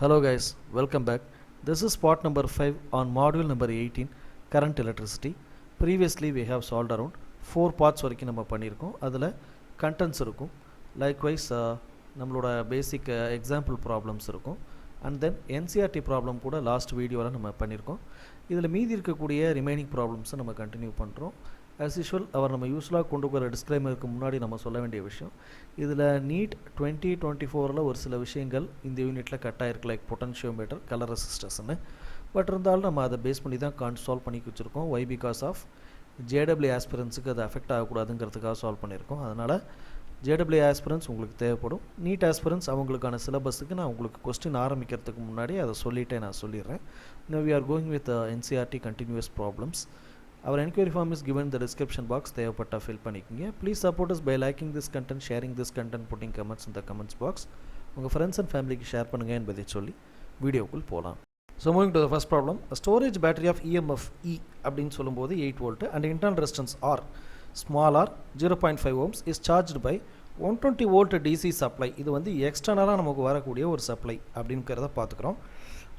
Hello guys, welcome back. This is part number 5 on module number 18 current electricity. Previously we have solved around 4 parts வரைக்கும் நம்ம பண்ணியிருக்கோம். அதில் contents இருக்கும். Likewise நம்மளோட basic example problems இருக்கும். And then NCERT problem கூட last வீடியோவில் நம்ம பண்ணியிருக்கோம். இதில் மீதி இருக்கக்கூடிய remaining problems நம்ம continue பண்ணுறோம். As usual அவர் நம்ம யூஸ்வலாக கொண்டு போகிற டிஸ்க்ளைமருக்கு முன்னாடி நம்ம சொல்ல வேண்டிய விஷயம், இதில் NEET 2024 ஒரு சில விஷயங்கள் இந்த யூனிட்டில் கட் ஆகிருக்கு, லைக் பொட்டன்ஷியோமீட்டர், கலர் ரெசிஸ்டர்ஸ்னு. பட் இருந்தாலும் நம்ம அதை பேஸ் பண்ணி தான் சால்வ் பண்ணி வச்சுருக்கோம். ஒய் பிகாஸ் ஆஃப் ஜேடபிள்யூ ஆஸ்பிரன்ஸுக்கு அது அஃபெக்ட் ஆகக்கூடாதுங்கிறதுக்காக சால்வ் பண்ணியிருக்கோம். அதனால் ஜேடபிள்யூ ஆஸ்பிரன்ஸ் உங்களுக்கு தேவைப்படும். நீட் ஆஸ்பிரன்ஸ் அவங்களுக்கான சிலபஸுக்கு நான் உங்களுக்கு கொஸ்டின் ஆரம்பிக்கிறதுக்கு முன்னாடி அதை சொல்லிவிட்டே நான் சொல்லிடுறேன். Now we are going with NCERT continuous problems. Our enquiry form is given in the description box. தேவைப்பட்ட fill பண்ணிக்கங்க. Please support us by liking this content, sharing this content, putting comments in the comments box. உங்கள் friends and family share பண்ணுங்க என்பதை சொல்லி வீடியோக்குள் போகலாம். So moving to the first problem, a storage battery of EMF E அப்படின்னு சொல்லும்போது 8 volt and internal resistance R small r 0.5 ohms is charged by 120 volt DC supply. இது வந்து எக்ஸ்டர்னலாக நமக்கு வரக்கூடிய ஒரு சப்ளை அப்படிங்கிறத பார்த்துக்கிறோம்.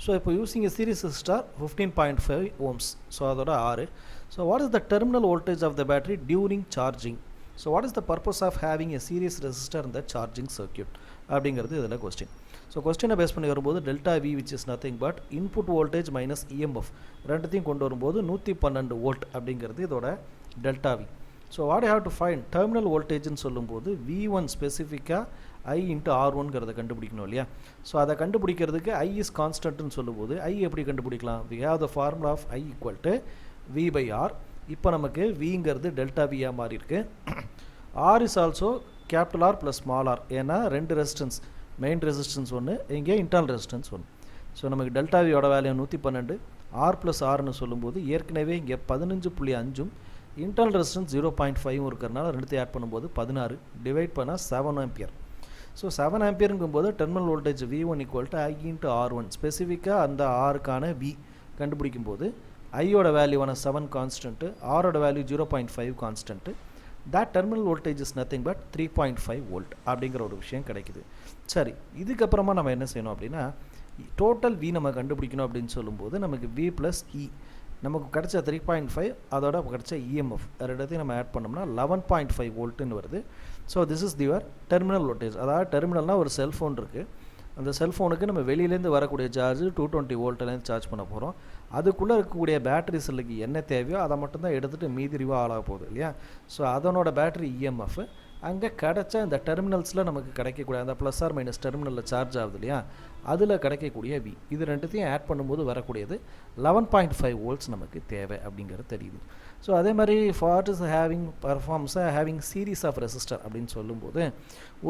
ஸோ இப்போ using a series resistor 15.5 ohms. So அதோட ஆறு. So what is the terminal voltage of the battery during charging? So what is the purpose of having a series resistor இந்த சார்ஜிங் சர்க்யூட் அப்படிங்கிறது இதில் question. So கொஸ்டினை face பண்ணி வரும்போது delta V which is nothing but input voltage minus EMF ரெண்டுத்தையும் கொண்டு வரும்போது 112 volt அப்படிங்கிறது இதோட delta V. So what you have to find terminal வோல்டேஜ்னு சொல்லும்போது V1 ஸ்பெசிஃபிக்காக I இன்ட்டு R1ங்கிறத கண்டுபிடிக்கணும் இல்லையா? ஸோ அதை கண்டுபிடிக்கிறதுக்கு I இஸ் கான்ஸ்டன்ட்னு சொல்லும்போது I எப்படி கண்டுபிடிக்கலாம்? We have the formula of I equal to V by R. இப்போ நமக்கு Vங்கிறது டெல்டா வியாக மாறி இருக்கு. R is also capital R plus small R. ஏன்னா ரெண்டு ரெசிஸ்டன்ஸ், மெயின் ரெசிஸ்டன்ஸ் ஒன்று, இங்கே இன்டர்னல் ரெசிஸ்டன்ஸ் ஒன்று. ஸோ நமக்கு டெல்டா வியோட வேல்யூ 112, ஆர் ப்ளஸ் ஆர்னு சொல்லும்போது ஏற்கனவே இங்கே 15.5 இன்டர்னல் ரெசிஸ்டன்ஸ் 0.5 இருக்கிறனால ரெண்டுத்தையும் ஆட் பண்ணும்போது 16 டிவைட் பண்ணால் 7 ஆம்பியர். ஸோ 7 ஆம்பியருங்கும்போது terminal voltage V1 equal to I into R1. ஸ்பெசிஃபிக்காக அந்த ஆருக்கான V கண்டுபிடிக்கும் போது ஐயோட வேல்யூவான 7 கான்ஸ்டன்ட்டு, ஆரோட value 0.5 constant. That terminal voltage is nothing but 3.5 volt அப்படிங்கிற ஒரு விஷயம் கிடைக்குது. சரி, இதுக்கப்புறமா நம்ம என்ன செய்யணும் அப்படின்னா டோட்டல் V நம்ம கண்டுபிடிக்கணும் அப்படின்னு சொல்லும்போது நமக்கு V ப்ளஸ் E நமக்கு கிடச்ச 3.5 அதோட கிடச்ச இஎம்எஃப் ரெண்டுத்தையும் நம்ம ஆட் பண்ணோம்னா 11.5 வோல்ட்டுன்னு வருது. So this is your terminal voltage. அதாவது டெர்மினல்னால் ஒரு செல்ஃபோன் இருக்குது. அந்த செல்ஃபோனுக்கு நம்ம வெளியிலேருந்து வரக்கூடிய சார்ஜ் 220 வோல்ட்லேருந்து சார்ஜ் பண்ண போகிறோம். அதுக்குள்ளே இருக்கக்கூடிய பேட்டரி செல்லுக்கு என்ன தேவையோ அதை மட்டும்தான் எடுத்துகிட்டு மீதி ரிவா ஆளாக போகுது இல்லையா? ஸோ அதனோட பேட்டரி இஎம்எஃப் அங்கே கிடச்ச இந்த டெர்மினல்ஸில் நமக்கு கிடைக்கக்கூடிய அந்த ப்ளஸ் ஆர் மைனஸ் டெர்மினலில் சார்ஜ் ஆகுது இல்லையா, அதில் கிடைக்கக்கூடிய V இது ரெண்டுத்தையும் ஆட் பண்ணும்போது வரக்கூடியது 11.5 வோல்ட்ஸ் நமக்கு தேவை அப்படிங்கிறது தெரியுது. ஸோ அதே மாதிரி ஃபார் இஸ் ஹேவிங் பர்ஃபார்ம்ஸை ஹேவிங் சீரீஸ் ஆஃப் ரெசிஸ்டர் அப்படின்னு சொல்லும்போது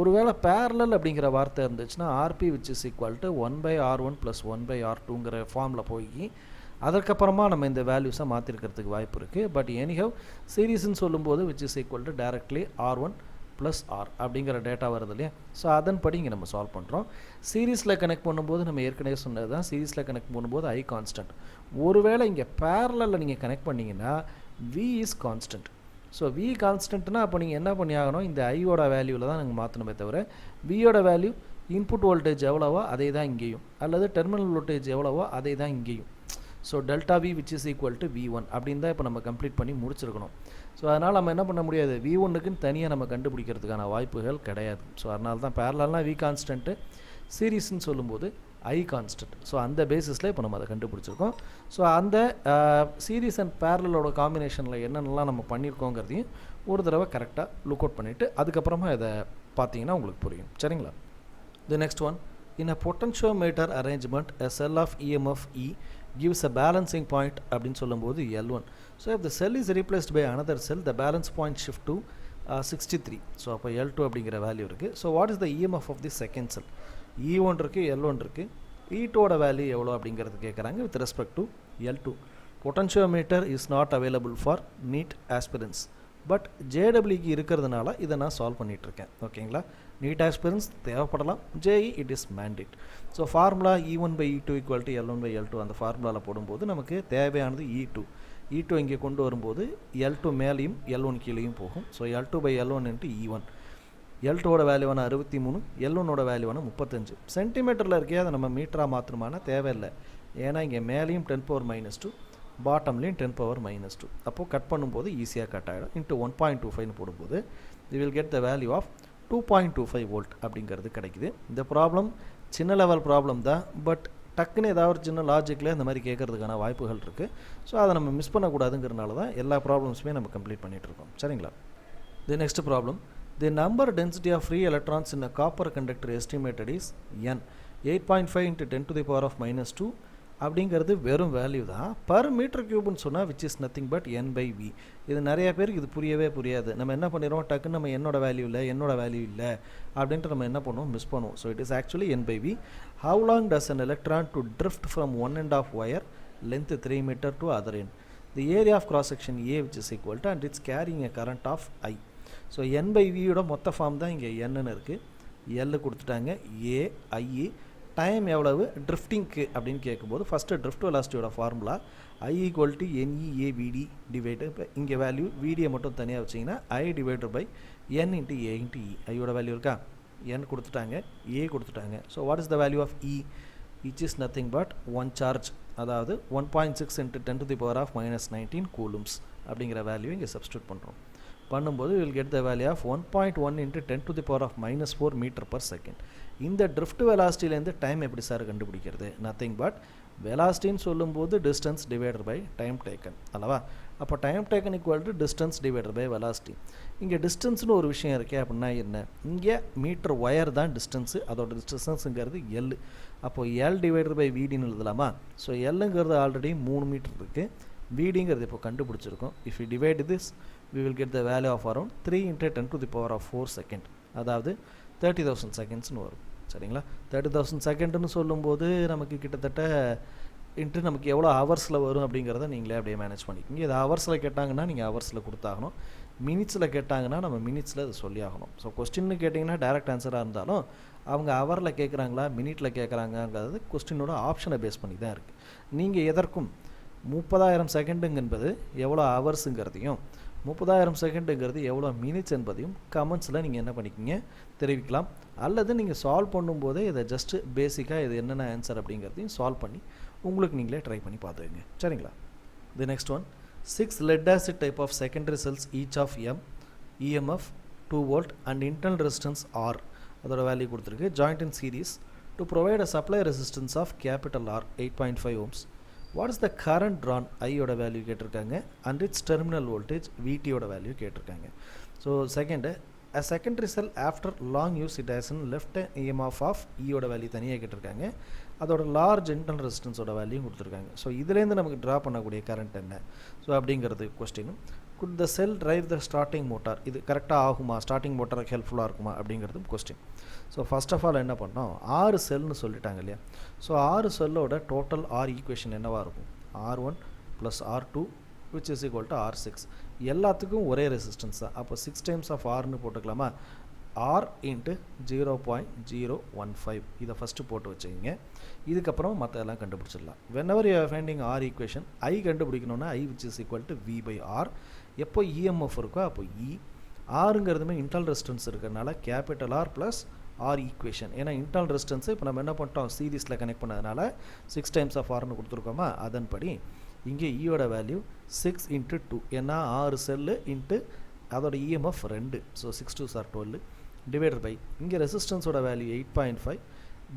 ஒருவேளை பேரலல் அப்படிங்கிற வார்த்தை இருந்துச்சுன்னா RP which is equal to 1/R1 plus 1/R2ங்கிற ஃபார்மில் போய் அதற்கப்புறமா நம்ம இந்த வேல்யூஸை மாற்றிருக்கிறதுக்கு வாய்ப்பு இருக்குது. பட் எனிஹவ் சீரீஸ்ன்னு சொல்லும்போது which is equal to directly R1 plus R அப்படிங்கிற டேட்டா வருது இல்லையா? ஸோ அதன்படி இங்கே நம்ம சால்வ் பண்ணுறோம். சீரீஸில் கனெக்ட் பண்ணும்போது நம்ம ஏற்கனவே சொன்னது தான், சீரீஸில் கனெக்ட் பண்ணும்போது I கான்ஸ்டன்ட். ஒருவேளை இங்கே பேரலில் நீங்கள் கனெக்ட் பண்ணிங்கன்னா V is constant. So V கான்ஸ்டன்ட்னா அப்போ நீங்கள் என்ன பண்ணி ஆகணும், இந்த ஐயோட வேல்யூவில் தான் நாங்கள் மாற்றணுமே தவிர Vயோட வேல்யூ இன்புட் வோல்டேஜ் எவ்வளவோ அதே தான் இங்கேயும், அல்லது டெர்மினல் வோல்டேஜ் எவ்வளவோ அதே தான் இங்கேயும். So delta V which is equal to V1 அப்படின்னு தான் இப்போ நம்ம கம்ப்ளீட் பண்ணி முடிச்சிருக்கணும். ஸோ அதனால் நம்ம என்ன பண்ண முடியாது, V1க்குன்னு தனியாக நம்ம கண்டுபிடிக்கிறதுக்கான வாய்ப்புகள் கிடையாது. ஸோ அதனால தான் பேரலல்னால் V கான்ஸ்டன்ட்டு, சீரீஸ்ன்னு சொல்லும்போது I கான்ஸ்டன்ட். ஸோ அந்த பேசிஸில் இப்போ நம்ம அதை கண்டுபிடிச்சிருக்கோம். ஸோ அந்த சீரீஸ் அண்ட் பேரலோட காம்பினேஷனில் என்னென்னலாம் நம்ம பண்ணியிருக்கோங்கிறதையும் ஒரு தடவை கரெக்டாக லுக் அவுட் பண்ணிவிட்டு அதுக்கப்புறமா இதை பார்த்தீங்கன்னா உங்களுக்கு புரியும். சரிங்களா? The next one, in a potentiometer arrangement a cell of EMF E gives a balancing point அப்படின்னு சொல்லும்போது L1. So if the cell is replaced by another cell, the balance point shift to 63. So அப்போ L2 அப்படிங்கிற value இருக்குது. So what is the EMF of the second cell? E1 இருக்குது, L1 இருக்குது. E2ஓட value எவ்வளோ அப்படிங்கிறது கேட்குறாங்க with respect to L2. Potentiometer is not available for NEET aspirants. But ஜேடபிள்யூக்கு இருக்கிறதுனால இதை நான் சால்வ் பண்ணிகிட்ருக்கேன். ஓகேங்களா? நீட் ஆஸ்பிரன்ஸ் தேவைப்படலாம், JE it is mandate. So formula E1/E2 equal to L1/L2 அந்த ஃபார்முலாவில் போடும்போது நமக்கு தேவையானது E2 இங்கே கொண்டு வரும்போது L2 மேலேயும் L1 கீழேயும் போகும். So L2/L1 into E1. L2ஓட வேல்யூவான 63, L1ஓட வேல்யூவான 35. சென்டிமீட்டரில் இருக்கே அதை நம்ம மீட்டராக மாற்றணுமான தேவையில்லை. ஏன்னா இங்கே மேலேயும் 10⁻², பாட்டம்லேயும் 10⁻². அப்போது கட் பண்ணும்போது ஈஸியாக கட் ஆகிடும். இன்ட்டு 1.25 போடும்போது we will get the value of 2.25 volt அப்படிங்கிறது கிடைக்குது. இந்த ப்ராப்ளம் சின்ன லெவல் ப்ராப்ளம் தான், பட் டக்குன்னு ஏதாவது ஒரு சின்ன லாஜிக்கில் இந்த மாதிரி கேட்கறதுக்கான வாய்ப்புகள் இருக்குது. ஸோ அதை நம்ம மிஸ் பண்ணக்கூடாதுங்கிறனால தான் எல்லா ப்ராப்ளம்ஸுமே நம்ம கம்ப்ளீட் பண்ணிகிட்ருக்கோம். சரிங்களா? The next problem. The number density of free electrons in a copper conductor estimated is n 8.5 × 10⁻². அப்படிங்கிறது வெறும் வேல்யூ தான். பர் மீட்டர் கியூப்னு சொன்னால் which is nothing but n/v. இது நிறைய பேருக்கு இது புரியவே புரியாது. நம்ம என்ன பண்ணிடுவோம், டக்குன்னு நம்ம என்னோட வேல்யூ இல்லை அப்படின்ட்டு நம்ம என்ன பண்ணுவோம், மிஸ் பண்ணுவோம். So it is actually n/v. How long does an electron to drift from one end of wire length 3 meter to other end? The area of cross section A which is equal to and it's carrying a current of I. So n/vயோட மொத்த form தான் இங்கே என்னன்னு இருக்குது. L கொடுத்துட்டாங்க, A I. Time எவ்வளவு ட்ரிஃப்டிங்க்கு அப்படின்னு கேட்கும்போது ஃபஸ்ட்டு ட்ரிஃப்ட் வெலாசிட்டியோட ஃபார்முலா I = NEAVD டிவைடு, இப்போ இங்கே வேல்யூ VDயை மட்டும் தனியாக வச்சிங்கன்னா I / N × A × E. ஐயோட வேல்யூ இருக்கா, N கொடுத்துட்டாங்க, A கொடுத்துட்டாங்க. So what is the value of E? which is nothing but one charge, அதாவது 1.6 × 10⁻−19 கூலும்ஸ் அப்படிங்கிற வேல்யூ இங்கே சப்ஸ்டியூட் பண்ணுறோம். பண்ணும்போது will get the value of 1.1 × 10⁻−4 m/s. இந்த ட்ரிஃப்ட் வெலாசிட்டிலேருந்து டைம் எப்படி சார் கண்டுபிடிக்கிறது? நத்திங் பட் வெலாசிட்டின்னு சொல்லும்போது distance divided by time taken அல்லவா? அப்போ time taken equal to distance divided by velocity. இங்கே டிஸ்டன்ஸ்னு ஒரு விஷயம் இருக்கே அப்படின்னா என்ன, இங்கே மீட்டர் ஒயர் தான் டிஸ்டன்ஸு, அதோட டிஸ்டன்ஸுங்கிறது L. அப்போது L / VDன்னு எழுதலாமா? ஸோ Lங்கிறது ஆல்ரெடி 3 மீட்டர் இருக்குது, VDங்கிறது இப்போ கண்டுபிடிச்சிருக்கோம். If you divide this we will get the value of around 3 × 10⁻4 second, அதாவது 30,000 செகண்ட்ஸ்னு வரும். சரிங்களா? 30,000 செகண்டுன்னு சொல்லும்போது நமக்கு கிட்டத்தட்ட இன்ட்டு நமக்கு எவ்வளோ ஹவர்ஸில் வரும் அப்படிங்கிறத நீங்களே அப்படியே மேனேஜ் பண்ணிக்கோங்க. இது ஹவர்ஸில் கேட்டாங்கன்னா நீங்கள் ஹவர்ஸில் கொடுத்தாகணும், மினிட்ஸில் கேட்டாங்கன்னா நம்ம மினிட்ஸில் அது சொல்லி ஆகணும். ஸோ கொஸ்டின்னு கேட்டிங்கன்னா டேரெக்ட் ஆன்சராக இருந்தாலும் அவங்க ஹவரில் கேட்குறாங்களா மினிட்டில் கேட்குறாங்கிறது கொஸ்டினோட ஆப்ஷனை பேஸ் பண்ணி தான் இருக்குது. நீங்கள் எதற்கும் 30,000 செகண்டுங்கிறது எவ்வளோ ஹவர்ஸுங்கிறதையும் 30,000 செகண்டுங்கிறது எவ்வளோ மினிட்ஸ் என்பதையும் கமெண்ட்ஸில் நீங்கள் என்ன பண்ணிக்கிங்க தெரிவிக்கலாம். அல்லது நீங்கள் சால்வ் பண்ணும்போதே இதை ஜஸ்ட்டு பேசிக்காக இது என்னென்ன ஆன்சர் அப்படிங்கிறதையும் சால்வ் பண்ணி உங்களுக்கு நீங்களே ட்ரை பண்ணி பார்த்துக்கங்க. சரிங்களா? The next one. 6 lead acid type of secondary cells each of M, EMF 2 volt and internal resistance R, அதோட வேல்யூ கொடுத்துருக்கு. Joined in series to provide a supply resistance of capital R 8.5 ohms. What is the current drawn? ஐயோட value கேட்டிருக்காங்க and its terminal voltage VTயோட value கேட்டிருக்காங்க. So second, a secondary cell after long use it has an left EMF of Eயோட value தனியாக கேட்டிருக்காங்க, அதோட large internal ரெசிஸ்டன்ஸோட value கொடுத்துருக்காங்க. ஸோ இதுலேருந்து நமக்கு ட்ரா பண்ணக்கூடிய கரண்ட் என்ன ஸோ அப்படிங்கிறது கொஸ்டினும். Could the cell drive the starting motor, இது கரெக்டாக ஆகுமா, ஸ்டார்டிங் மோட்டாருக்கு ஹெல்ப்ஃபுல்லாக இருக்குமா அப்படிங்கிறதும் question. So first of all என்ன பண்ணோம், 6 செல்னு சொல்லிட்டாங்க இல்லையா? ஸோ 6 செல்லோட டோட்டல் ஆர் ஈக்குவேஷன் என்னவாக இருக்கும், R1 + R2 which is equal to R6. எல்லாத்துக்கும் ஒரே ரெசிஸ்டன்ஸ் தான். அப்போ 6 டைம்ஸ் ஆஃப் ஆர்னு போட்டுக்கலாமா, R × 0.015 இதை ஃபஸ்ட்டு போட்டு வச்சுக்கிங்க. இதுக்கப்புறம் மற்ற எல்லாம் கண்டுபிடிச்சிடலாம். whenever you are finding R equation, I கண்டுபிடிக்கணும்னா I which is equal to V/R. எப்போ EMF இருக்கோ அப்போ E. ஆருங்கிறதுமே இன்டர்னல் ரெசிஸ்டன்ஸ் இருக்கிறதுனால கேபிட்டல் R + R ஈக்குவேஷன். ஏன்னா இன்டர்னல் ரெசிஸ்டன்ஸு இப்போ நம்ம என்ன பண்ணிட்டோம், சீரீஸில் கனெக்ட் பண்ணதுனால 6 டைம்ஸ் ஆஃப் ஆர்னு கொடுத்துருக்கோமா, அதன்படி இங்கே ஈயோட வேல்யூ 6 × 2, ஏன்னா 6 செல்லு இன்ட்டு அதோட EMF 2, so 6 2s are 12 divided by இங்கே ரெசிஸ்டன்ஸோட வேல்யூ 8.5,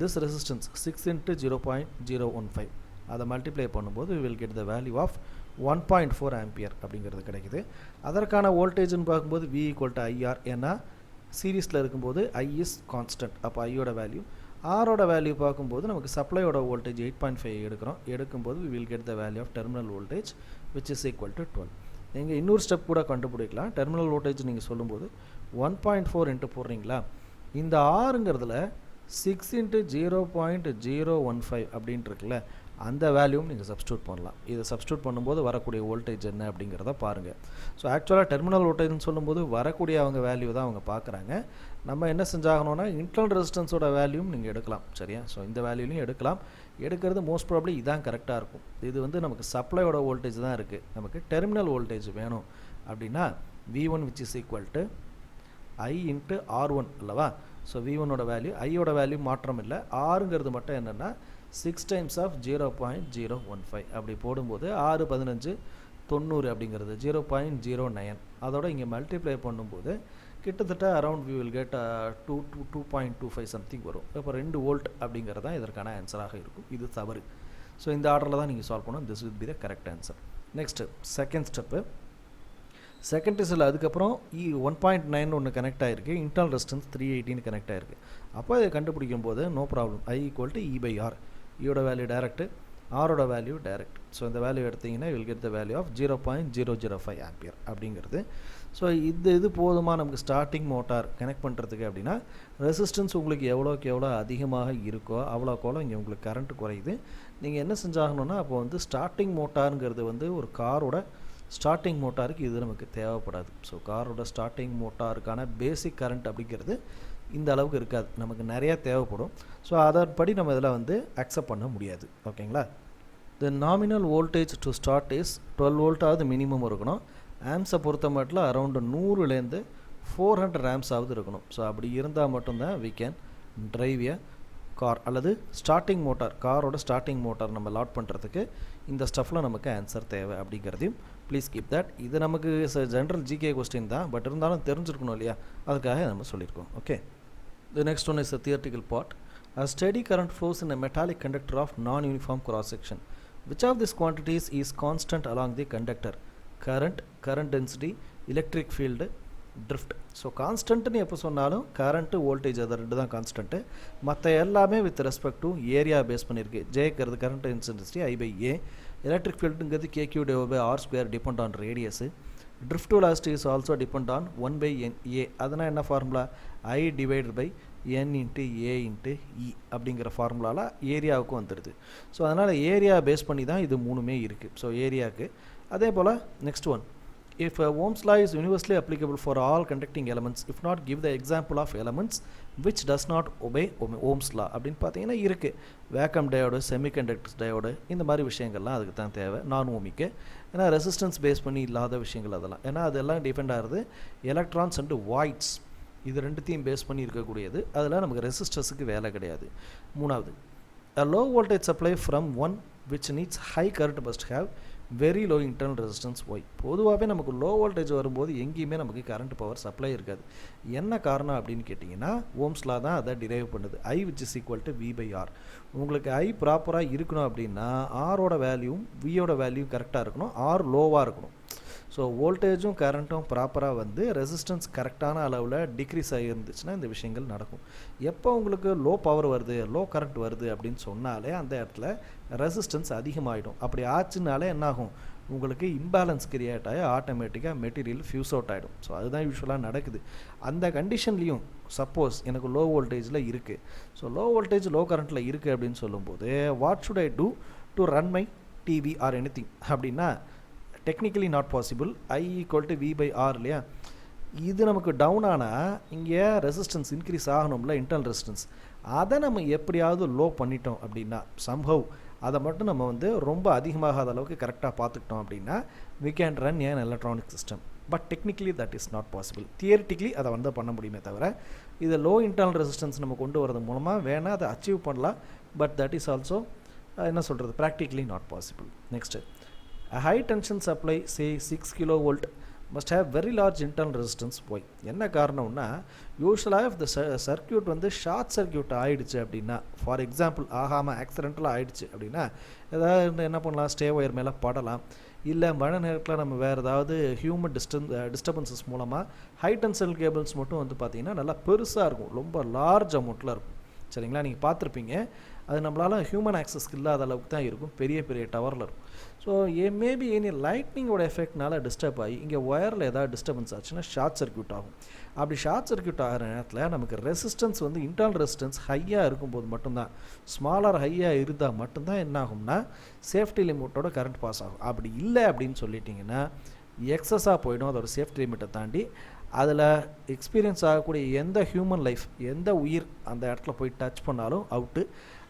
திஸ் ரெசிஸ்டன்ஸ் 6 × 0.015, அதை மல்டிப்ளை பண்ணும்போது we will get the value of 1.4 ampere அப்படிங்கிறது கிடைக்குது. அதற்கான வோல்டேஜ்னு பார்க்கும்போது V = IR, ஏன்னா சீரீஸில் இருக்கும்போது I is கான்ஸ்டன்ட், அப்போ ஐயோட வேல்யூ. ஆரோட வேல்யூ பார்க்கும்போது நமக்கு சப்ளையோட வோல்டேஜ் 8.5 எடுக்கும்போது we will get the value of terminal voltage which is equal to 12. நீங்கள் இன்னொரு ஸ்டெப் கூட கண்டுபிடிக்கலாம். டெர்மினல் வோல்டேஜ் நீங்கள் சொல்லும்போது 1.4 இன்ட்டு போடுறீங்களா, இந்த ஆறுங்கிறதுல 6 × 0.015 அப்படின்ட்டு இருக்குல்ல, அந்த வேல்யூவும் நீங்கள் சப்ஸ்டியூட் பண்ணலாம். இதை சப்ஸ்டியூட் பண்ணும்போது வரக்கூடிய வோல்டேஜ் என்ன அப்படிங்கிறத பாருங்கள். ஸோ ஆக்சுவலாக டெர்மினல் வோல்டேஜ்னு சொல்லும்போது வரக்கூடிய அவங்க வேல்யூ தான் அவங்க பார்க்குறாங்க. நம்ம என்ன செஞ்சாகணும்னா இன்டர்னல் ரெசிஸ்டன்ஸோட வேல்யூவும் நீங்கள் எடுக்கலாம். சரியா? ஸோ இந்த வேல்யூலையும் எடுக்கலாம். எடுக்கிறது மோஸ்ட் ப்ராபப்ளி இதான் கரெக்டாக இருக்கும். இது நமக்கு சப்ளையோட வோல்டேஜ் தான் இருக்குது. நமக்கு டெர்மினல் வோல்டேஜ் வேணும் அப்படின்னா V1 which is equal to I into R1 அல்லவா. ஸோ V1 ஓட வேல்யூ ஐயோட வேல்யூ மாற்றம் இல்லை, ஆறுங்கிறது மட்டும் என்னென்னா 6 times of 0.015 அப்படி போடும்போது 6 15 90 அப்படிங்கிறது 0.09. அதோட இங்கே மல்டிப்ளை பண்ணும்போது கிட்டத்தட்ட around we will get 2.25 something வரும். இப்போ 2 வோல்ட் அப்படிங்கிறது தான் இதற்கான ஆன்சராக இருக்கும். இது தவறு. ஸோ இந்த ஆர்டரில் தான் நீங்கள் சால்வ் பண்ணணும். This will be the correct answer. Next second step. Second டெஸ்ட்டில் அதுக்கப்புறம் 1.9 ஒன்று கனெக்ட் ஆகிருக்கு, இன்டர்னல் ரெசிஸ்டன்ஸ் 318 கனெக்ட் ஆகிருக்கு. அப்போ இதை கண்டுபிடிக்கும் போது no problem, I equal to E/R. ஈயோட வேல்யூ டைரக்ட், ஆரோட வேல்யூ டைரக்ட். ஸோ இந்த வேல்யூ எடுத்திங்கன்னா will get the value of 0.005 ampere அப்படிங்கிறது. ஸோ இது போதுமா நமக்கு ஸ்டார்டிங் மோட்டார் கனெக்ட் பண்ணுறதுக்கு அப்படின்னா, ரெசிஸ்டன்ஸ் உங்களுக்கு எவ்வளோக்கு எவ்வளோ அதிகமாக இருக்கோ அவ்வளோக்கெவ்வளோ இங்கே உங்களுக்கு கரண்ட் குறையுது. நீங்கள் என்ன செஞ்சாகணுன்னா அப்போ வந்து ஸ்டார்டிங் மோட்டாருங்கிறது வந்து ஒரு காரோட ஸ்டார்டிங் மோட்டாருக்கு இது நமக்கு தேவைப்படாது. ஸோ காரோட ஸ்டார்டிங் மோட்டாருக்கான பேசிக் கரண்ட் அப்படிங்கிறது இந்த அளவுக்கு இருக்காது, நமக்கு நிறையா தேவைப்படும். ஸோ அதன்படி நம்ம இதில் வந்து அக்செப்ட் பண்ண முடியாது. ஓகேங்களா. The nominal voltage to start is 12 வோல்ட்டாவது மினிமம் இருக்கணும். ஆம்ஸை பொறுத்த மட்டும் அரௌண்டு 100லேருந்து 400 ஆம்ஸாவது இருக்கணும். ஸோ அப்படி இருந்தால் மட்டும்தான் we can drive a car அல்லது ஸ்டார்டிங் மோட்டார், காரோட ஸ்டார்டிங் மோட்டார் நம்ம லாட் பண்ணுறதுக்கு இந்த ஸ்டஃப்பில் நமக்கு ஆன்சர் தேவை அப்படிங்கிறதையும் ப்ளீஸ் கீப் தட். இது நமக்கு ஜென்ரல் ஜிகே கொஸ்டின் தான், பட் இருந்தாலும் தெரிஞ்சிருக்கணும் இல்லையா, அதுக்காக நம்ம சொல்லியிருக்கோம். Okay. The next one is a theoretical part. A steady current flows in a metallic conductor of non-uniform cross section. Which of these quantities is constant along the conductor? Current, current density, electric field, drift. So கான்ஸ்டன்ட்னு எப்போ சொன்னாலும் current voltage அதை ரெண்டு தான் constant. மற்ற எல்லாமே with respect to area base பண்ணியிருக்கு. ஜேக்கிறது கரண்ட் இன்டென்சிட்டி I/A, எலக்ட்ரிக் ஃபீல்டுங்கிறது KQ/R² depend on radius. Drift velocity is also depend on 1/NA. அதனால் என்ன ஃபார்முலா, I/N × A × E அப்படிங்கிற ஃபார்முலாவில் ஏரியாவுக்கு வந்துடுது. ஸோ அதனால் ஏரியா பேஸ் பண்ணி தான் இது மூணுமே இருக்குது. ஸோ ஏரியாவுக்கு அதே போல் next one, if Ohm's law is universally applicable for all conducting elements, if not give the example of elements which does not obey Ohm's law அப்படின்னு பார்த்தீங்கன்னா இருக்குது. வேக்கம் டயோடு, செமிகண்டக்டர்ஸ் டயோடு, இந்த மாதிரி விஷயங்கள்லாம் அதுக்கு தான் தேவை, நான் ஓமிக்கு. ஏன்னா ரெசிஸ்டன்ஸ் பேஸ் பண்ணி இல்லாத விஷயங்கள் அதெல்லாம், ஏன்னா அதெல்லாம் டிபெண்ட் ஆகிறது எலக்ட்ரான்ஸ் அண்டு வாய்ட்ஸ், இது ரெண்டுத்தையும் பேஸ் பண்ணி இருக்கக்கூடியது. அதில் நமக்கு ரெசிஸ்டர்ஸுக்கு வேலை கிடையாது. மூணாவது, a low voltage supply from one which needs high current must have very low internal resistance. Y. பொதுவாகவே நமக்கு லோ வோல்டேஜ் வரும்போது எங்கேயுமே நமக்கு கரண்ட் பவர் சப்ளை இருக்காது. என்ன காரணம் அப்படின்னு கேட்டிங்கன்னா, ஓம்ஸ் லா தான் அதை டிரைவ் பண்ணுது. I which is equal to V/R. உங்களுக்கு I ப்ராப்பராக இருக்கணும் அப்படின்னா ஆரோட வேல்யூவும் வியோட வேல்யூவும் கரெக்டாக இருக்கணும், ஆர் லோவாக இருக்கணும். ஸோ வோல்டேஜும் கரண்ட்டும் ப்ராப்பராக வந்து ரெசிஸ்டன்ஸ் கரெக்டான அளவில் டிக்ரீஸ் ஆகியிருந்துச்சுன்னா இந்த விஷயங்கள் நடக்கும். எப்போ உங்களுக்கு லோ பவர் வருது, லோ கரண்ட் வருது அப்படின்னு சொன்னாலே அந்த இடத்துல ரெசிஸ்டன்ஸ் அதிகமாகிடும். அப்படி ஆச்சுனாலே என்னாகும், உங்களுக்கு இம்பேலன்ஸ் கிரியேட் ஆகி ஆட்டோமேட்டிக்காக மெட்டீரியல் ஃபியூஸ் அவுட் ஆகிடும். ஸோ அதுதான் யூஸ்வலாக நடக்குது. அந்த கண்டிஷன்லேயும் சப்போஸ் எனக்கு லோ வோல்டேஜில் இருக்குது, ஸோ லோ வோல்டேஜ் லோ கரண்ட்டில் இருக்குது அப்படின்னு சொல்லும்போது what should I do to run my TV or anything அப்படின்னா, technically not possible. I equal to V/R இல்லையா, இது நமக்கு டவுன் ஆனால் இங்கே ரெசிஸ்டன்ஸ் இன்க்ரீஸ் ஆகணும்ல, இன்டர்னல் ரெசிஸ்டன்ஸ். அதை நம்ம எப்படியாவது லோ பண்ணிட்டோம் அப்படின்னா, சம்ஹவ் அதை மட்டும் நம்ம வந்து ரொம்ப அதிகமாகாத அளவுக்கு கரெக்டாக பார்த்துக்கிட்டோம் அப்படின்னா we can run an electronic system. But technically that is not possible. Theoretically அதை வந்து பண்ண முடியுமே தவிர, இதை லோ இன்டர்னல் ரெசிஸ்டன்ஸ் நம்ம கொண்டு வரது மூலமாக வேணால் அதை அச்சீவ் பண்ணலாம். பட் தட் இஸ் ஆல்சோ என்ன சொல்கிறது, practically not possible. Next, a high tension supply say 6 kV must have very large internal resistance. Why? என்ன காரணம்னா, யூஸ்வலாக இந்த சர்க்கியூட் வந்து ஷார்ட் சர்க்கியூட் ஆகிடுச்சு அப்படின்னா, ஃபார் எக்ஸாம்பிள் ஆகாமல் ஆக்சிடென்டலாக ஆகிடுச்சு அப்படின்னா, ஏதாவது என்ன பண்ணலாம், ஸ்டே ஒயர் மேலே படலாம், இல்லை மழை நேரத்தில் நம்ம வேறு ஏதாவது ஹியூமன் டிஸ்டர்பன்சஸ் மூலமாக ஹை டென்ஷன் கேபிள்ஸ் மட்டும் வந்து பார்த்திங்கன்னா நல்லா பெருசாக இருக்கும், ரொம்ப லார்ஜ் அமௌண்ட்டில் இருக்கும். சரிங்களா, நீங்கள் பார்த்துருப்பீங்க. அது நம்மளால் ஹியூமன் ஆக்சஸ்க்கு இல்லாத அளவுக்கு தான் இருக்கும், பெரிய பெரிய டவரில் இருக்கும். ஸோ மேபி எனி லைட்னிங்கோட எஃபெக்ட்னால டிஸ்டர்ப் ஆகி இங்கே ஒயரில் ஏதாவது டிஸ்டர்பன்ஸ் ஆச்சுன்னா ஷார்ட் சர்க்யூட் ஆகும். அப்படி ஷார்ட் சர்க்யூட் ஆகிற நேரத்தில் நமக்கு ரெசிஸ்டன்ஸ் வந்து இன்டர்னல் ரெசிஸ்டன்ஸ் ஹையாக இருக்கும்போது மட்டும்தான், ஸ்மாலர் ஹையாக இருந்தால் மட்டும்தான் என்ன ஆகும்னா சேஃப்டி லிமிட்டோட கரண்ட் பாஸ் ஆகும். அப்படி இல்லை அப்படின்னு சொல்லிட்டிங்கன்னா எக்ஸஸாக போயிடும், அதோட சேஃப்டி லிமிட்டை தாண்டி. அதில் எக்ஸ்பீரியன்ஸ் ஆகக்கூடிய எந்த ஹியூமன் லைஃப், எந்த உயிர் அந்த இடத்துல போய் டச் பண்ணாலும் அவுட்டு.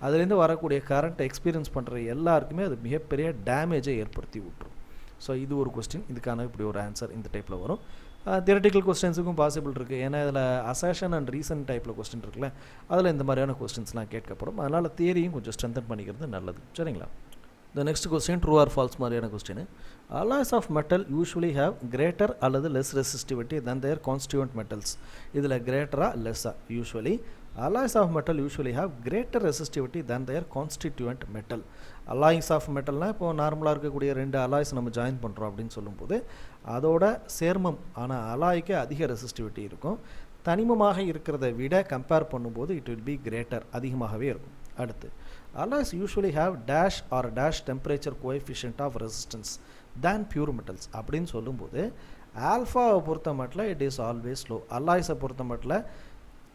அதுலேருந்து வரக்கூடிய கரண்ட்டை எக்ஸ்பீரியன்ஸ் பண்ணுற எல்லாருக்குமே அது மிகப்பெரிய டேமேஜை ஏற்படுத்தி விட்டுரும். ஸோ இது ஒரு கொஸ்டின், இதுக்கான இப்படி ஒரு ஆன்சர் இந்த டைப்பில் வரும். தியரட்டிக்கல் கொஸ்டின்ஸுக்கும் பாசிபிள் இருக்குது. ஏன்னா இதில் அசர்ஷன் அண்ட் ரீசன் டைப்பில் கொஸ்டின் இருக்குல்ல, அதில் இந்த மாதிரியான கொஸ்டின்ஸ்லாம் கேட்கப்படும். அதனால் தியரியும் கொஞ்சம் ஸ்ட்ரென்தன் பண்ணிக்கிறது நல்லது. சரிங்களா? The next question, true or false மாதிரியான question. Alloys of metal usually have greater அல்லது less resistivity than their constituent metals. இதில் greater less usually. Alloys of metal usually have greater resistivity than their constituent metal. Alloys of metalனா இப்போ நார்மலாக இருக்கக்கூடிய ரெண்டு alloys நம்ம join பண்ணுறோம் அப்படின்னு சொல்லும்போது அதோட சேர்மம் ஆனால் அலாய்க்கு அதிக ரெசிஸ்டிவிட்டி இருக்கும். தனிமமாக இருக்கிறத விட கம்பேர் பண்ணும்போது இட் வில் பி கிரேட்டர், அதிகமாகவே இருக்கும். அடுத்து, alloys usually have dash or dash temperature coefficient of resistance than pure metals அப்படின்னு சொல்லும்போது ஆல்ஃபாவை பொறுத்த மட்டும் இட் இஸ் ஆல்வேஸ் லோ. அலாய்ஸை பொறுத்த மட்டும்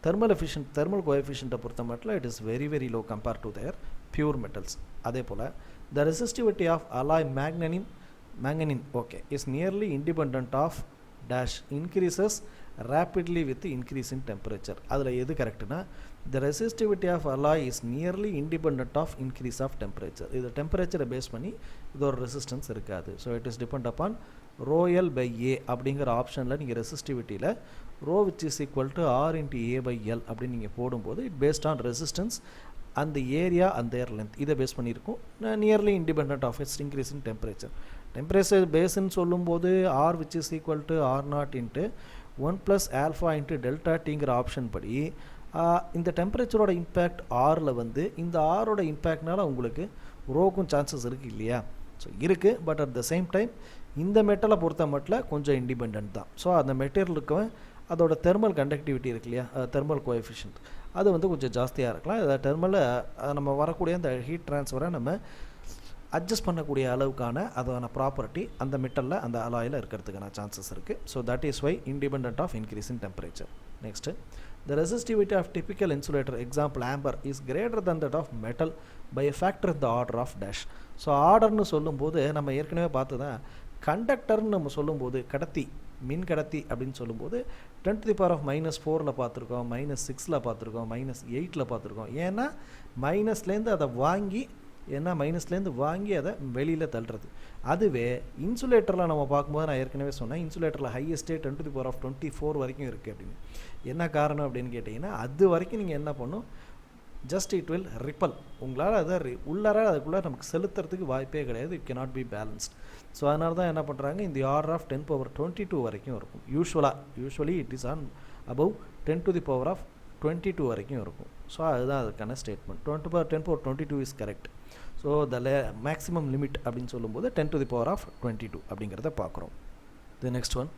thermal coefficient பொறுத்த மட்டும் it is very very low compared to their pure metals. அதே போல் the resistivity of alloy manganene okay is nearly independent of dash increases rapidly with the increase in temperature. அதில் எது கரெக்டுனா the resistivity of alloy is nearly independent of increase of temperature. இது டெம்பரேச்சரை base பண்ணி இது ஒரு resistance இருக்காது. So it is depend upon rho L by A அப்படிங்கிற ஆப்ஷனில் நீங்கள் ரெசிஸ்டிவிட்டியில் rho which is equal to R into A by L அப்படின்னு நீங்கள் போடும்போது இட் பேஸ்ட் ஆன் ரெசிஸ்டன்ஸ் அந்த ஏரியா அந்த ஏர் லென்த் இதை பேஸ் பண்ணியிருக்கும். Nearly independent of its increase in temperature பேஸ்ன்னு சொல்லும்போது R which is equal to R naught into 1 + alpha into delta டிங்கிற ஆப்ஷன் படி இந்த டெம்பரேச்சரோட இம்பேக்ட் ஆரில் வந்து இந்த ஆரோட இம்பேக்ட்னால உங்களுக்கு ரோக்கும் சான்சஸ் இருக்குது இல்லையா? ஸோ இருக்குது. But at the same time இந்த மெட்டலை பொறுத்த மட்டும் கொஞ்சம் இண்டிபெண்ட் தான். ஸோ அந்த மெட்டீரியலுக்கு அதோட தெர்மல் கண்டக்டிவிட்டி இருக்கு இல்லையா, தெர்மல் கோஎஃபிஷியன்ட் அது வந்து கொஞ்சம் ஜாஸ்தியாக இருக்கலாம். அதை தெர்மலில் நம்ம வரக்கூடிய அந்த ஹீட் ட்ரான்ஸ்ஃபரை நம்ம அட்ஜஸ்ட் பண்ணக்கூடிய அளவுக்கான அதான ப்ராப்பர்ட்டி அந்த மெட்டலில் அந்த அலாயில் இருக்கிறதுக்கான சான்சஸ் இருக்குது. So that is why independent of increase in temperature. Next, the resistivity of typical insulator example amber is greater than that of metal by a factor in the order of dash. So ஆர்டர்னு சொல்லும்போது நம்ம ஏற்கனவே பார்த்து தான் கண்டக்டர்னு நம்ம சொல்லும்போது கடத்தி மின் கடத்தி அப்படின்னு சொல்லும்போது 10⁻⁻⁴ பார்த்துருக்கோம், -6 பார்த்துருக்கோம், -8 பார்த்துருக்கோம். ஏன்னா மைனஸ்லேருந்து அதை வாங்கி மைனஸ்லேருந்து வாங்கி அதை வெளியில் தள்ளுறது. அதுவே இன்சுலேட்டரில் நம்ம பார்க்கும்போது நான் ஏற்கனவே சொன்னேன் இன்சுலேட்டரில் ஹையஸ்டே 10⁻24 வரைக்கும் இருக்குது அப்படின்னு. என்ன காரணம் அப்படின்னு கேட்டிங்கன்னா அது வரைக்கும் நீங்கள் என்ன பண்ணும், ஜஸ்ட் இட் வில் ரிப்பல், உங்களால் அதை உள்ளார அதுக்குள்ளே நமக்கு செலுத்துறதுக்கு வாய்ப்பே கிடையாது. It cannot be balanced. So அதனால தான் என்ன பண்ணுறாங்க இந்த ஆர்டர் ஆஃப் 10⁻22 வரைக்கும் இருக்கும். Usually it is on above 10⁻22 வரைக்கும் இருக்கும். ஸோ அதுதான் அதுக்கான statement. 10⁻22 is correct. So the maximum limit அப்படின்னு சொல்லும்போது 10⁻22 அப்படிங்கிறத பார்க்குறோம். The next one,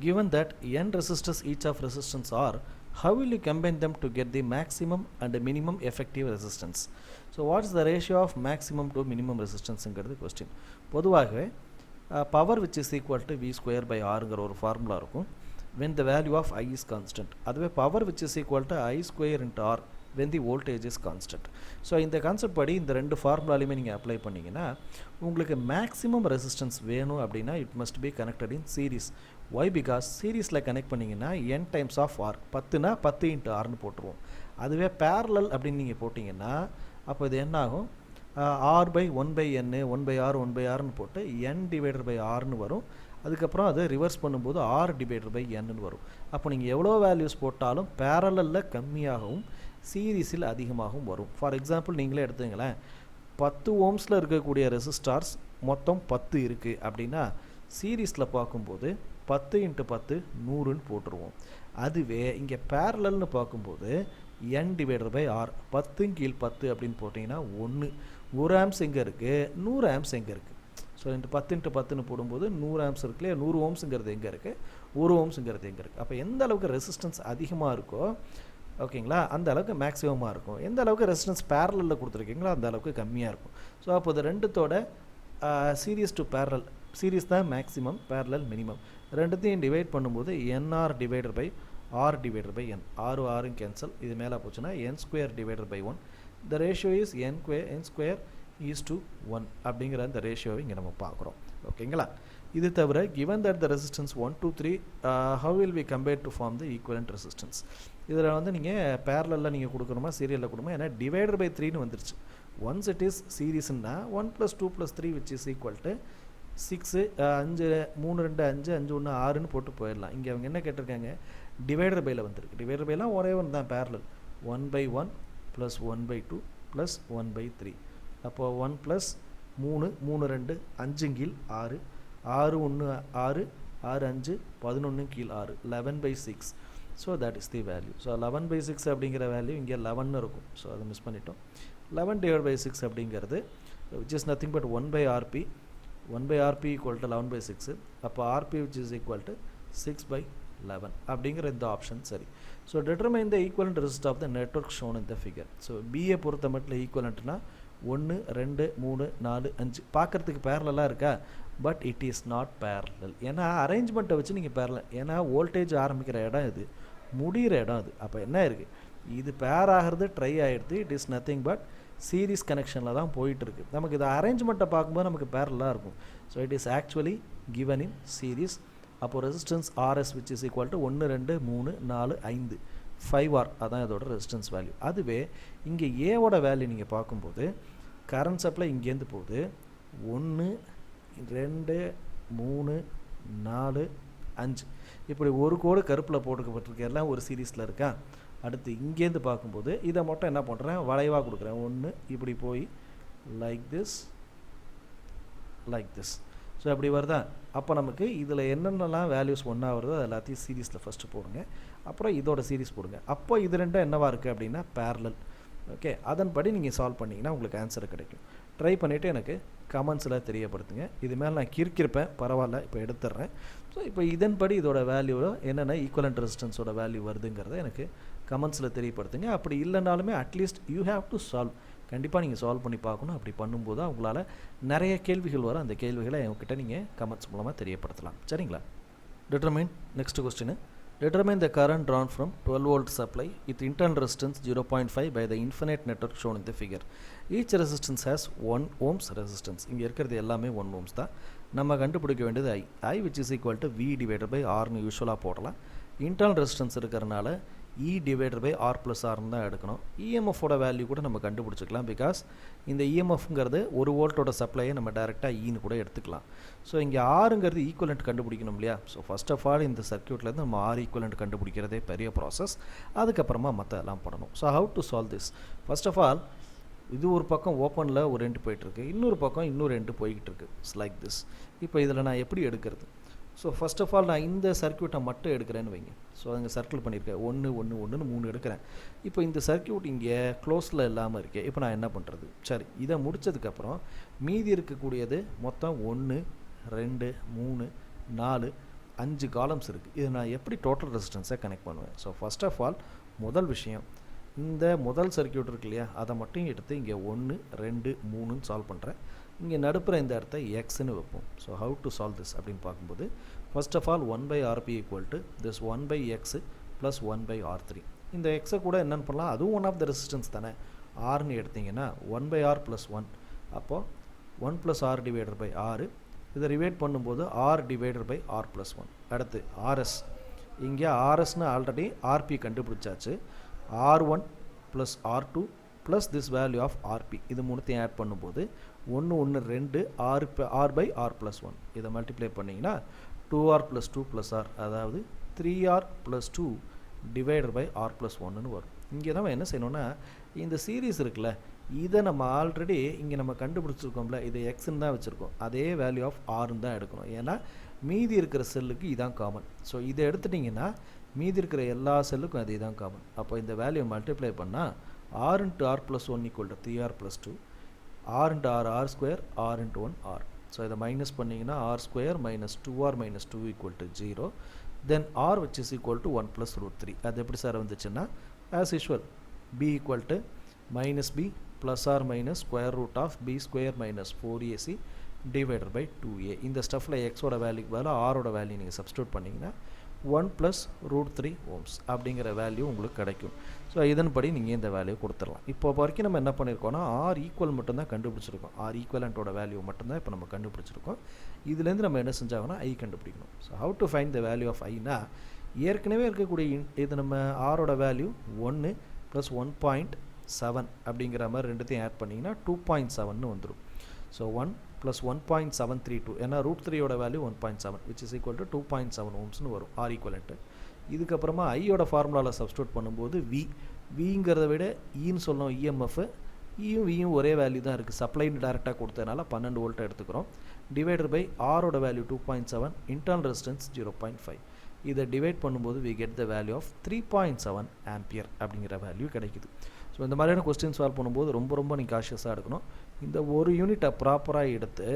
given that n resistors each of resistance are, how will you combine them to get the maximum and the minimum effective resistance? So what is the ratio of maximum to minimum resistance ங்கிறது question. பொதுவாகவே power which is equal to v² by rங்கிற ஒரு formula இருக்கும் when the value of I is constant. அதுவே power which is equal to I² into R when the voltage is constant. So இந்த concept படி இந்த ரெண்டு ஃபார்முலாலையுமே நீங்கள் apply பண்ணிங்கன்னா உங்களுக்கு மேக்ஸிமம் ரெசிஸ்டன்ஸ் வேணும் அப்படின்னா it must be connected in series. Why because சீரீஸில் கனெக்ட் பண்ணிங்கன்னா n டைம்ஸ் ஆஃப் ஆர், 10னா 10 × ஆர்னு போட்டுருவோம். அதுவே பேரலல் அப்படின்னு நீங்கள் போட்டிங்கன்னா அப்போ இது என்ன ஆகும், R/1/n 1/R 1/Rன்னு போட்டு n/Rன்னு வரும். அதுக்கப்புறம் அதை ரிவர்ஸ் பண்ணும்போது R/Nன்னு வரும். அப்போ நீங்கள் எவ்வளோ வேல்யூஸ் போட்டாலும் பேரலில் கம்மியாகவும் சீரீஸில் அதிகமாகவும் வரும். ஃபார் எக்ஸாம்பிள் நீங்களே எடுத்துங்களேன், 10 ohmஸில் இருக்கக்கூடிய ரெசிஸ்டார்ஸ் மொத்தம் 10 இருக்குது அப்படின்னா சீரீஸில் பார்க்கும்போது 10 × 10 100ன்னு போட்டுருவோம். அதுவே இங்கே பேரலல்னு பார்க்கும்போது n/R 10/10 அப்படின்னு போட்டிங்கன்னா 1 ஆம்ஸ் எங்கே இருக்குது, 100 ஆம்ஸ் எங்கே இருக்குது. ஸோ இந்த 10 × 10ன்னு போடும்போது 100 ஆம்ஸ் இருக்கு இல்லையா, 100 ohmஸுங்கிறது எங்கே இருக்குது, 1 ohmஸுங்கிறது எங்கே இருக்குது. அப்போ எந்த அளவுக்கு ரெசிஸ்டன்ஸ் அதிகமாக இருக்கோ ஓகேங்களா அந்த அளவுக்கு மேக்ஸிமமாக இருக்கும். எந்த அளவுக்கு ரெசிஸ்டன்ஸ் பேரலில் கொடுத்துருக்கீங்களோ அந்த அளவுக்கு கம்மியாக இருக்கும். ஸோ அப்போ இது ரெண்டுத்தோட சீரீஸ் டு பேரலல், சீரீஸ் தான் மேக்ஸிமம், பேரலல் மினிமம். ரெண்டுத்தையும் டிவைட் பண்ணும்போது nr/r/n, ஆரும் கேன்சல், இது மேலே போச்சுன்னா n²/1. The ratio is n² is to 1 அப்படிங்கிற அந்த ரேஷியோவை இங்கே நம்ம பார்க்குறோம். ஓகேங்களா? இது தவிர given that the resistance 1 2 3 how will we compare to form the equivalent resistance? இதில் வந்து நீங்கள் பேரலில் நீங்கள் கொடுக்கணுமா சீரியலில் கொடுக்கணுமா, ஏன்னா divided by 3ன்னு வந்துருச்சு. ஒன்ஸ் இட் இஸ் சீரீஸ்னா 1 + 2 + 3 which is equal to 6 5 3 2 5 5 1 6ன்னு போட்டு போயிடலாம். இங்கே அவங்க என்ன கேட்டிருக்காங்க, டிவைடர் பையில் வந்துருக்கு. டிவைடர் பைலாம் ஒரே ஒன்று தான், பேரலல். 1/1 plus 1/2 plus 1/3. அப்போது 1 ப்ளஸ் 3 3 2 5 கீழ் 6 6 1 6 6 5 11 கீழ் 6 11/6. So that is the value. So 11/6 அப்படிங்கிற வேல்யூ இங்கே 11 இருக்கும். ஸோ அதை மிஸ் பண்ணிட்டோம். 11/6 அப்படிங்கிறது which is nothing but 1/RP. 1/RP equal to 11/6. அப்போ RP which is equal to 6/11 அப்படிங்கிற இந்த ஆப்ஷன் சரி. So determine the equivalent resistance of the network shown in the figure. So PA பொறுத்த மட்டும் ஈக்குவலண்ட்னா 1 2 3 4 5 பார்க்குறதுக்கு பேரலாக இருக்கா, but it is not parallel. ஏன்னா அரேஞ்ச்மெண்ட்டை வச்சு நீங்கள் பேரலல், ஏன்னா வோல்டேஜ் ஆரம்பிக்கிற இடம் இது, முடிகிற இடம் அது. அப்போ என்ன இருக்குது, இது பேர் ஆகிறது ட்ரை ஆகிடுது. It is nothing but series கனெக்ஷனில் தான் போயிட்டுருக்கு. நமக்கு இது அரேஞ்ச்மெண்ட்டை பார்க்கும்போது நமக்கு பேரலாக இருக்கும். So it is actually given in series. அப்போது resistance RS which is equal to 1 2 3 4 5 5R, அதான் இதோட ரெசிஸ்டன்ஸ் வேல்யூ. அதுவே இங்கே ஏவோட வேல்யூ நீங்கள் பார்க்கும்போது கரண்ட் சப்ளை இங்கேருந்து போகுது 1 2 3 4 5. இப்படி ஒரு கோடு கருப்பில் போட்டுக்கப்பட்டிருக்கு, எல்லாம் ஒரு சீரீஸில் இருக்கா. அடுத்து இங்கேருந்து பார்க்கும்போது இதை மட்டும் என்ன பண்ணுறேன், வளைவாக கொடுக்குறேன். 1 இப்படி போய் like this like this. So அப்படி வருதா. அப்போ நமக்கு இதில் என்னென்னலாம் வேல்யூஸ் ஒன்றா வருதோ அது எல்லாத்தையும் சீரீஸில் ஃபஸ்ட்டு போடுங்க, அப்புறம் இதோட சீரீஸ் போடுங்க. அப்போ இது ரெண்டும் என்னவாக இருக்குது அப்படின்னா பேரலல். ஓகே, அதன்படி நீங்கள் சால்வ் பண்ணிங்கன்னா உங்களுக்கு ஆன்சர் கிடைக்கும். ட்ரை பண்ணிவிட்டு எனக்கு கமெண்ட்ஸில் தெரியப்படுத்துங்க. இது மேலே நான் கிறுக்கிருப்பேன், பரவாயில்ல, இப்போ எடுத்துடுறேன். ஸோ இப்போ இதன்படி இதோட வேல்யூவில் என்னென்ன ஈக்குவலண்ட் ரெசிஸ்டன்ஸோட வேல்யூ வருதுங்கிறத எனக்கு கமெண்ட்ஸில் தெரியப்படுத்துங்க. அப்படி இல்லைனாலுமே at least you have to solve. கண்டிப்பாக நீங்கள் சால்வ் பண்ணி பார்க்கணும். அப்படி பண்ணும்போது உங்களால் நிறைய கேள்விகள் வரும். அந்த கேள்விகளை என்கிட்ட நீங்கள் கமெண்ட்ஸ் மூலமாக தெரியப்படுத்தலாம். சரிங்களா. Determine next question. Determine the current drawn from 12 volt supply with internal resistance 0.5 by the infinite network shown in the figure. Each resistance has 1 ohms resistance. இங்கே இருக்கிறது எல்லாமே 1 ohms தான். நம்ம கண்டுபிடிக்க வேண்டியது I which is equal to V divided by R னு யூஷுவலாக போடலாம். internal resistance இருக்கிறனால E divided by R plus R தான் எடுக்கணும். EMF ஓட வேல்யூ கூட நம்ம கண்டுபிடிச்சிக்கலாம். பிகாஸ் இந்த EMFங்கிறது 1 வோல்ட்டோட சப்ளையை நம்ம டேரெக்டாக ஈன்னு கூட எடுத்துக்கலாம். ஸோ இங்கே ஆறுங்கிறது ஈக்குவலண்ட் கண்டுபிடிக்கணும் இல்லையா. ஸோ ஃபர்ஸ்ட் ஆஃப் ஆல் இந்த சர்க்யூட்லேருந்து நம்ம ஆர் ஈக்குவலண்ட் கண்டுபிடிக்கிறதே பெரிய ப்ராசஸ். அதுக்கப்புறமா மற்ற எல்லாம் பண்ணணும். So how to solve this. First of all இது ஒரு பக்கம் ஓப்பனில் ஒரு எண்டு போயிட்டுருக்கு, இன்னொரு பக்கம் இன்னொரு எண்டு போய்கிட்டு இருக்குது. It's like this. இப்போ இதில் நான் எப்படி எடுக்கிறது. ஸோ ஃபர்ஸ்ட் ஆஃப் ஆல் நான் இந்த சர்க்யூட்டை மட்டும் எடுக்கிறேன்னு வைங்க. ஸோ அங்கே சர்க்கிள் பண்ணியிருக்கேன் 1 1 1ன்னு 3 எடுக்கிறேன். இப்போ இந்த சர்க்யூட் இங்கே க்ளோஸில் இல்லாமல் இருக்கேன். இப்போ நான் என்ன பண்ணுறது. சரி, இதை முடித்ததுக்கப்புறம் மீதி இருக்கக்கூடியது மொத்தம் 1 2 3 4 5 காலம்ஸ் இருக்குது. இது நான் எப்படி டோட்டல் ரெசிஸ்டன்ஸை கனெக்ட் பண்ணுவேன். ஸோ ஃபர்ஸ்ட் ஆஃப் ஆல் முதல் விஷயம், இந்த முதல் சர்க்யூட் இருக்கு இல்லையா, அதை மட்டும் எடுத்து இங்கே 1 2 3ன்னு சால்வ் பண்ணுறேன். இங்கே நடுப்புற இந்த இடத்த எக்ஸ்ன்னு வைப்போம். So how to solve this அப்படின்னு பார்க்கும்போது first of all 1/RP equal to this 1/X plus 1/R3. இந்த எக்ஸை கூட என்னென்னு பண்ணலாம், அதுவும் ஒன் ஆஃப் த ரெசிஸ்டன்ஸ் தானே. ஆர்னு எடுத்திங்கன்னா 1/R ப்ளஸ் 1, அப்போது 1 plus R divided by R. இதை ரிவைட் பண்ணும்போது R divided by R plus 1. அடுத்து RS. இங்கே RSன்னு ஆல்ரெடி RP கண்டுபிடிச்சாச்சு. R1 plus R2 plus this value of RP. இது மூணுத்தையும் ஆட் பண்ணும்போது 1 1 2 R பை R ப்ளஸ் 1. இதை மல்டிப்ளை பண்ணிங்கன்னா 2R ப்ளஸ் 2 ப்ளஸ் R, அதாவது 3R plus 2 divided by R plus 1ன்னு வரும். இங்கே நம்ம என்ன செய்யணும்னா, இந்த சீரீஸ் இருக்குல்ல, இதை நம்ம ஆல்ரெடி இங்கே நம்ம கண்டுபிடிச்சிருக்கோம்ல, இதை எக்ஸ்ன்னு தான் வச்சுருக்கோம். அதே வேல்யூ ஆஃப் ஆர்ன்னு தான் எடுக்கணும். ஏன்னா மீதி இருக்கிற செல்லுக்கு இதான் காமன். ஸோ இதை எடுத்துட்டிங்கன்னா மீதி இருக்கிற எல்லா செல்லுக்கும் அதே தான் காமன். அப்போ இந்த வேல்யூ மல்டிப்ளை பண்ணால் R into R plus 1 equal to 3R plus 2, R into R, R square, R into 1, R. So இதை மைனஸ் பண்ணிங்கன்னா R square minus 2R minus 2 equal to 0. Then R which is equal to 1 plus root 3. அது எப்படி sir வந்துச்சுன்னா, as usual B equal to minus B plus R minus square root of B square minus 4AC divided by 2A. இந்த ஸ்டஃப்பில் எக்ஸோட வேல்யூக்கு பதிலாக ஆரோட value நீங்கள் substitute பண்ணிங்கன்னா 1 plus root 3 ohms அப்படிங்கிற வேல்யூ உங்களுக்கு கிடைக்கும். ஸோ இதன்படி நீங்கள் இந்த வேல்யூ கொடுத்துடலாம். இப்போ வரைக்கும் நம்ம என்ன பண்ணியிருக்கோம்னா ஆர் ஈக்குவல் மட்டும்தான் கண்டுபிடிச்சிருக்கோம். ஆர் ஈக்குவலண்ட்டோட வேல்யூ மட்டும்தான் இப்போ நம்ம கண்டுபிடிச்சிருக்கோம். இதுலேருந்து நம்ம என்ன செஞ்சாங்கன்னா ஐ கண்டுபிடிக்கணும். So how to find the value of ஐனா, ஏற்கனவே இருக்கக்கூடிய இது நம்ம ஆரோட வேல்யூ 1 ப்ளஸ் 1.7 அப்படிங்கிற மாதிரி ரெண்டுத்தையும் ஆட் பண்ணிங்கன்னா 2.7ன்னு வந்துடும். ஸோ 1 plus 1.732 ஏன்னா ரூட் 3 ஓட value 1.7 which is equal to 2.7 ohmsனு வரும் R equivalent. இதுக்கப்புறமா ஐயோட ஃபார்முலாவில் சப்ஸ்டியூட் பண்ணும்போது விங்கிறத விட ஈன்னு சொல்லணும் இஎம்எஃப் வியும் ஒரே வேல்யூ தான் இருக்குது, சப்ளைன்னு டேரெக்டாக கொடுத்ததுனால 12 வோல்ட்டை எடுத்துக்கிறோம். டிவைடட் பை ஆரோட வேல்யூ 2.7, இன்டர்னல் ரெசிஸ்டன்ஸ் 0.5. இதை டிவைட் பண்ணும்போது we get the value of 3.7 ampere அப்படிங்கிற வேல்யூ கிடைக்குது. ஸோ இந்த மாதிரியான கொஸ்டின் சால்வ் பண்ணும்போது ரொம்ப நீங்கள் காஷியஸாக எடுக்கணும். இந்த ஒரு யூனிட்டை ப்ராப்பராக எடுத்து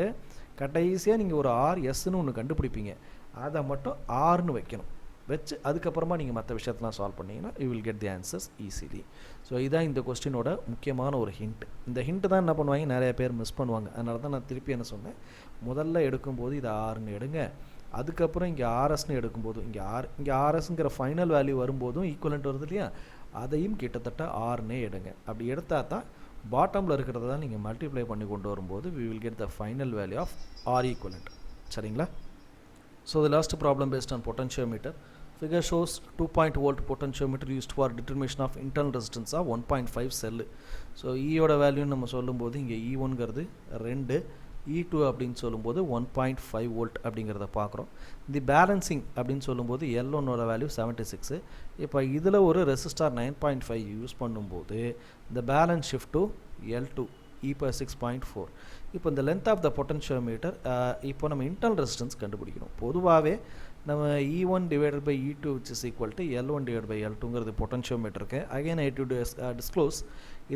கடைசியாக நீங்கள் ஒரு RSன்னு ஒன்று கண்டுபிடிப்பீங்க, அதை மட்டும் Rன்னு வைக்கணும். வச்சு அதுக்கப்புறமா நீங்கள் மற்ற விஷயத்தெலாம் சால்வ் பண்ணிங்கன்னா you will get the answers easily. So இதான் இந்த கொஸ்டினோட முக்கியமான ஒரு ஹிண்ட். இந்த ஹிண்ட் தான் என்ன பண்ணுவாங்க, நிறைய பேர் மிஸ் பண்ணுவாங்க. அதனால தான் நான் திருப்பி என்ன சொன்னேன், முதல்ல எடுக்கும்போது இது Rன்னு எடுங்க, அதுக்கப்புறம் இங்கே RSன்னு எடுக்கும்போது இங்கே RSங்கிற ஃபைனல் வேல்யூ வரும்போதும் ஈக்குவலண்ட் வருது இல்லையா, அதையும் கிட்டத்தட்ட Rன்னே எடுங்க. அப்படி எடுத்தால் தான் பாட்டமில் இருக்கிறத தான் நீங்கள் மல்டிப்ளை பண்ணி கொண்டு வரும்போது we will get the final value of R equivalent. சரிங்களா? So the last problem based on potentiometer. Figure shows 2 volt potentiometer used for determination of internal resistance of 1.5 cell. So E ஓட value நம்ம சொல்லும்போது இங்கே E1ங்கிறது 2, E2 அப்படின்னு சொல்லும்போது 1.5 volt அப்படிங்கிறத பார்க்குறோம். தி balancing அப்படின்னு சொல்லும்போது L1ஓட வேல்யூ 76. இப்போ இதில் ஒரு ரெசிஸ்டார் 9.5 யூஸ் பண்ணும்போது இந்த balance shift to L2 E/6.4. இப்போ இந்த லென்த் ஆஃப் த பொட்டன்ஷியோமீட்டர் இப்போ நம்ம இன்டர்னல் ரெசிஸ்டன்ஸ் கண்டுபிடிக்கணும். பொதுவாகவே நம்ம E1 divided by E2 which is equal to L1 divide by L2ங்கிறது பொட்டன்ஷியோமீட்டருக்கு. அகைன் ஐ டு டிஸ்க்ளோஸ்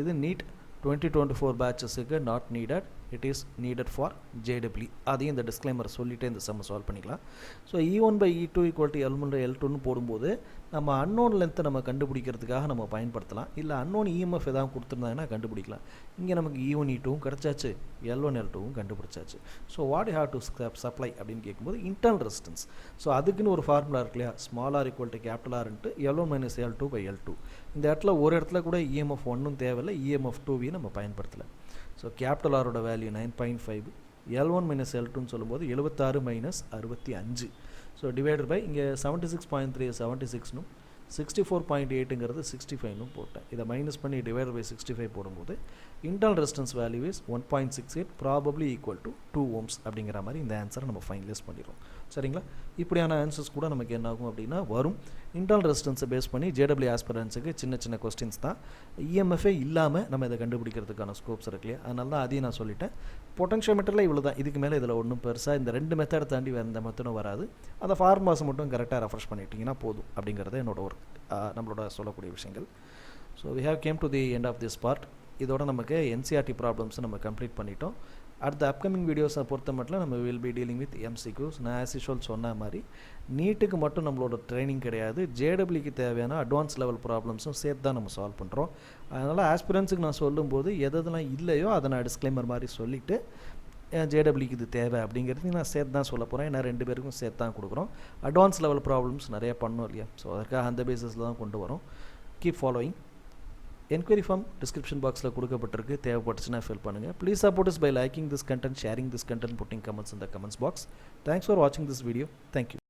இது NEET 2024 பேட்சஸுக்கு not needed, it is needed for JEE. அதையும் இந்த டிஸ்க்ளைமர் சொல்லிவிட்டு இந்த சம்ம சால்வ் பண்ணிக்கலாம். So E1 by E2 equal to L1 by L2ன்னு போடும்போது நம்ம அன்னோன் லென்த்தை நம்ம கண்டுபிடிக்கிறதுக்காக நம்ம பயன்படுத்தலாம், இல்லை அன்னோன் EMF எதாவது கொடுத்துருந்தாங்கன்னா கண்டுபிடிக்கலாம். இங்கே நமக்கு E1 E2வும் கிடச்சாச்சு, L1 L2வும் கண்டுபிடிச்சாச்சு. So what you have to supply அப்படின்னு கேட்கும்போது இன்டர்னல் ரெசிஸ்டன்ஸ். ஸோ அதுக்குன்னு ஒரு ஃபார்முலா இருக்கு இல்லையா, small R equal to capital R into L1 minus L2 by L2. இந்த இடத்துல ஒரு இடத்துல கூட EMF 1ம் தேவையில்லை, EMF 2வையும் நம்ம பயன்படுத்தலை. ஸோ கேபிட்டல் ஆரோட வேல்யூ 9.5, L1 மைனஸ் L2ன்னு சொல்லும்போது 76 மைனஸ் 65. ஸோ டிவைடட் பை இங்கே 76.3 76னும் 64.8ங்கிறது 65னும் போட்டேன். இதை மைனஸ் பண்ணி டிவைடட் பை 65 போடும்போது internal resistance value is 1.68 probably equal to 2 ohms அப்படிங்கிற மாதிரி இந்த ஆன்சரை நம்ம ஃபைனலைஸ் பண்ணிடுவோம். சரிங்களா? இப்படியான ஆன்சர்ஸ் கூட நமக்கு என்ன ஆகும் அப்படின்னா வரும். இன்டர்னல் ரெசிஸ்டன்ஸை பேஸ் பண்ணி JEE ஆஸ்பிரன்ஸுக்கு சின்ன கொஸ்டின்ஸ் தான், EMFே இல்லாமல் நம்ம இதை கண்டுபிடிக்கிறதுக்கான ஸ்கோப்ஸ் இருக்கு இல்லையா, அதனால தான் அதையும் நான் சொல்லிட்டேன். பொட்டன்ஷியோமீட்டரில் இவ்வளோ தான், இதுக்கு மேலே இதில் ஒன்றும் பெருசாக இந்த 2 மெத்தடை தாண்டி வேறு எந்த மெத்தடும் வராது. அந்த ஃபார்முலாஸ் மட்டும் கரெக்டாக ரெஃப்ரெஷ் பண்ணிட்டீங்கன்னா போதும் அப்படிங்கிறது என்னோட ஒரு நம்மளோட சொல்லக்கூடிய விஷயங்கள். So we have came to the end of this part. இதோட நமக்கு NCERT ப்ராப்ளம்ஸ் நம்ம கம்ப்ளீட் பண்ணிட்டோம். அடுத்த அப்கமிங் வீடியோஸை பொறுத்த மட்டும் நம்ம will be dealing with MCQs. நான் ஆஸ் யூஷுவல் சொன்ன மாதிரி நீட்டுக்கு மட்டும் நம்மளோட ட்ரைனிங் கிடையாது, JEEக்கு தேவையான அட்வான்ஸ் லெவல் ப்ராப்ளம்ஸும் சேர்த்து தான் நம்ம சால்வ் பண்ணுறோம். அதனால் ஆஸ்பிரன்ஸுக்கு நான் சொல்லும்போது எதெல்லாம் இல்லையோ அதை நான் டிஸ்க்ளைமர் மாதிரி சொல்லிவிட்டு JEEக்கு இது தேவை அப்படிங்கிறது நான் சேர்த்து தான் சொல்ல போகிறேன். ஏன்னா 2 பேருக்கும் சேர்த்து தான் கொடுக்குறோம். அட்வான்ஸ் லெவல் ப்ராப்ளம்ஸ் நிறைய பண்ணோம் இல்லையா, ஸோ அதற்காக அந்த பேசிஸில் தான் கொண்டு வரோம். Keep following. Enquiry form description பாக்ஸில் கொடுக்கப்பட்டிருக்கு, தேவைப்பட்டுச்சுன்னா ஃபில் பண்ணுங்கள். Please support us by liking this content, sharing this content, putting comments in the comments box. Thanks for watching this video. Thank you.